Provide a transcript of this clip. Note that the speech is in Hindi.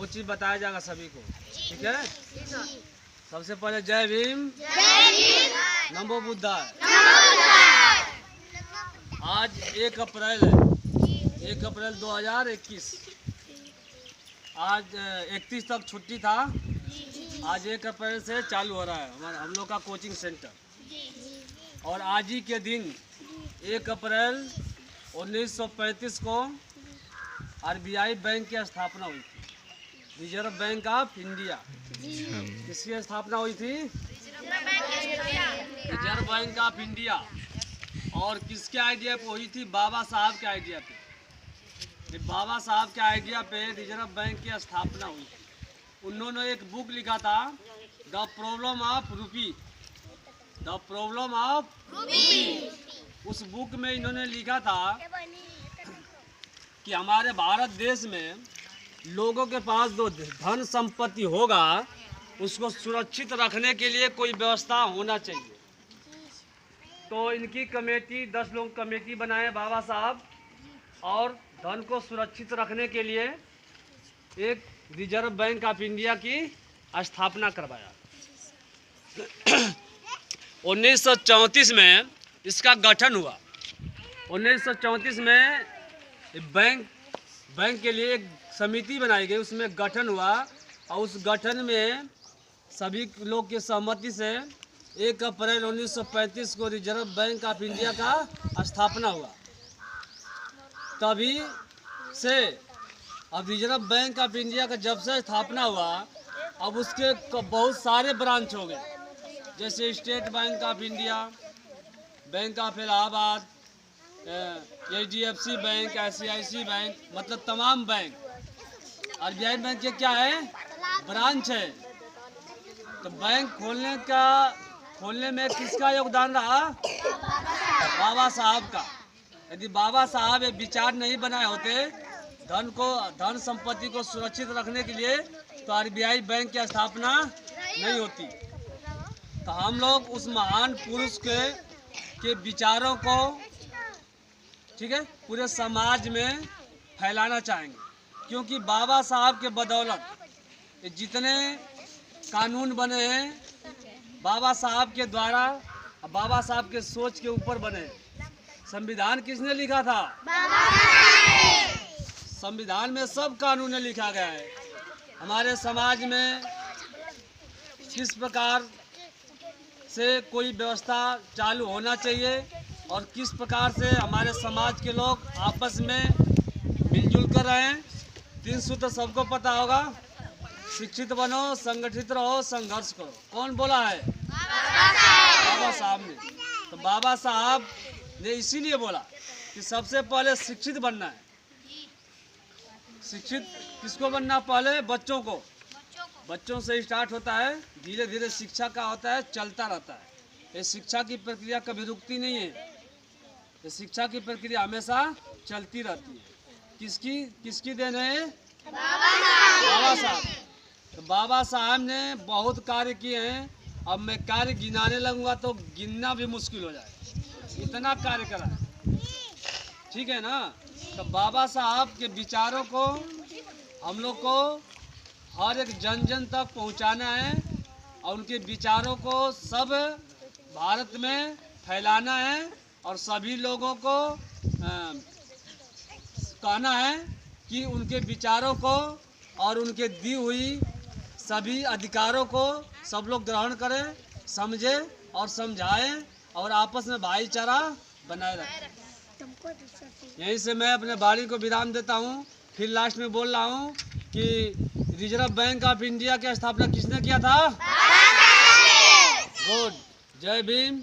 वो चीज़ बताया जाएगा सभी को, ठीक है। सबसे पहले जय भीम, नमो बुद्धाय। आज 1 अप्रैल है, 1 अप्रैल 2021। आज 31 तक छुट्टी था, आज 1 अप्रैल से चालू हो रहा है हम लोग का कोचिंग सेंटर। और आज ही के दिन 1 अप्रैल 1935 को RBI बैंक की स्थापना हुई थी, रिजर्व बैंक ऑफ इंडिया। किसकी स्थापना हुई थी? Reserve bank of India. और किसके आइडिया पे हुई थी? बाबा साहब के आइडिया पे। बाबा साहब के आइडिया पे रिजर्व बैंक की स्थापना हुई थी। उन्होंने एक बुक लिखा था, द प्रॉब्लम ऑफ रूपी। द प्रॉब्लम ऑफ रूपी। उस बुक में इन्होंने लिखा था कि हमारे भारत देश में लोगों के पास जो धन संपत्ति होगा उसको सुरक्षित रखने के लिए कोई व्यवस्था होना चाहिए। तो इनकी कमेटी 10 लोग कमेटी बनाए बाबा साहब, और धन को सुरक्षित रखने के लिए एक रिजर्व बैंक ऑफ इंडिया की स्थापना करवाया। 1934 में इसका गठन हुआ। 1934 में बैंक के लिए एक समिति बनाई गई, उसमें गठन हुआ। और उस गठन में सभी लोग की सहमति से 1 अप्रैल 1935 को रिजर्व बैंक ऑफ इंडिया का स्थापना हुआ। तभी से अब रिजर्व बैंक ऑफ इंडिया का जब से स्थापना हुआ, अब उसके बहुत सारे ब्रांच हो गए, जैसे state bank of India, bank of Allahabad, HDFC bank, ICICI bank, मतलब तमाम बैंक। RBI बैंक के क्या है? ब्रांच है। तो बैंक खोलने में किसका योगदान रहा? बाबा साहब का। यदि बाबा साहब ये विचार नहीं बनाए होते धन संपत्ति को सुरक्षित रखने के लिए, तो RBI बैंक की स्थापना नहीं होती। तो हम लोग उस महान पुरुष के विचारों को, ठीक है, पूरे समाज में फैलाना चाहेंगे, क्योंकि बाबा साहब के बदौलत ये जितने कानून बने हैं बाबा साहब के द्वारा, बाबा साहब के सोच के ऊपर बने। संविधान किसने लिखा था? संविधान में सब कानून लिखा गया है। हमारे समाज में किस प्रकार से कोई व्यवस्था चालू होना चाहिए और किस प्रकार से हमारे समाज के लोग आपस में मिलजुल कर रहें। 3 सूत्र सबको पता होगा, शिक्षित बनो, संगठित रहो, संघर्ष करो। कौन बोला है? बाबा साहब ने। तो बाबा साहब ने इसीलिए बोला कि सबसे पहले शिक्षित बनना है। शिक्षित किसको बनना? पहले बच्चों को। बच्चों से स्टार्ट होता है, धीरे धीरे शिक्षा का होता है, चलता रहता है। ये शिक्षा की प्रक्रिया कभी रुकती नहीं है, ये शिक्षा की प्रक्रिया हमेशा चलती रहती है। किसकी देन है? बाबा साहब। तो बाबा साहब ने बहुत कार्य किए हैं। अब मैं कार्य गिनाने लगूंगा तो गिनना भी मुश्किल हो जाएगा, इतना कार्य करा है, ठीक है ना। तो बाबा साहब के विचारों को हम लोग को हर एक जन जन तक पहुंचाना है, और उनके विचारों को सब भारत में फैलाना है, और सभी लोगों को कहना है कि उनके विचारों को और उनके दी हुई सभी अधिकारों को सब लोग ग्रहण करें, समझें और समझाएं, और आपस में भाईचारा बनाए रखें। यहीं से मैं अपने वाणी को विराम देता हूं। फिर लास्ट में बोल रहा हूं कि रिजर्व बैंक ऑफ इंडिया की स्थापना किसने किया था? गुड। जय भीम।